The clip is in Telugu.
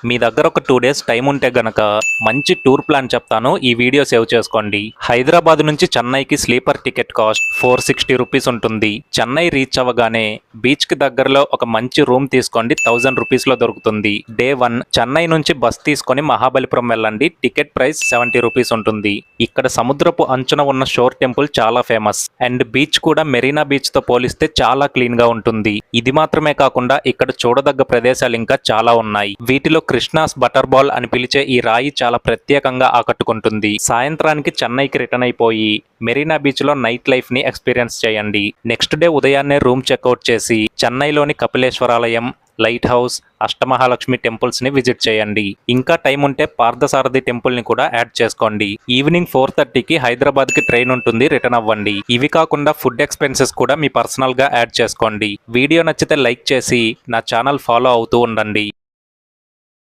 మీ దగ్గర ఒక 2 డేస్ టైం ఉంటే గనక మంచి టూర్ ప్లాన్ చెప్తాను, ఈ వీడియో సేవ్ చేసుకోండి. హైదరాబాద్ నుంచి చెన్నైకి స్లీపర్ టికెట్ కాస్ట్ 460 రూపీస్ ఉంటుంది. చెన్నై రీచ్ అవ్వగానే బీచ్ కి దగ్గరలో ఒక మంచి రూమ్ తీసుకోండి, 1000 రూపీస్ లో దొరుకుతుంది. డే 1 చెన్నై నుంచి బస్ తీసుకొని మహాబలిపురం వెళ్ళండి. టికెట్ ప్రైస్ 70 రూపీస్ ఉంటుంది. ఇక్కడ సముద్రపు అంచున ఉన్న షోర్ టెంపుల్ చాలా ఫేమస్ అండ్ బీచ్ కూడా మెరీనా బీచ్ తో పోలిస్తే చాలా క్లీన్ గా ఉంటుంది. ఇది మాత్రమే కాకుండా ఇక్కడ చూడదగ్గ ప్రదేశాలు ఇంకా చాలా ఉన్నాయి. వీటిలో కృష్ణాస్ బటర్ బాల్ అని పిలిచే ఈ రాయి చాలా ప్రత్యేకంగా ఆకట్టుకుంటుంది. సాయంత్రానికి చెన్నైకి రిటర్న్ అయిపోయి మెరీనా బీచ్ లో నైట్ లైఫ్ ని ఎక్స్పీరియన్స్ చేయండి. నెక్స్ట్ డే ఉదయాన్నే రూమ్ చెక్అవుట్ చేసి చెన్నైలోని కపిలేశ్వరాలయం, లైట్ హౌస్, అష్టమహాలక్ష్మి టెంపుల్స్ ని విజిట్ చేయండి. ఇంకా టైం ఉంటే పార్థసారథి టెంపుల్ ని కూడా యాడ్ చేసుకోండి. ఈవినింగ్ 4:30కి హైదరాబాద్ కి ట్రైన్ ఉంటుంది, రిటర్న్ అవ్వండి. ఇవి కాకుండా ఫుడ్ ఎక్స్పెన్సెస్ కూడా మీ పర్సనల్ గా యాడ్ చేసుకోండి. వీడియో నచ్చితే లైక్ చేసి నా ఛానల్ ఫాలో అవుతూ ఉండండి.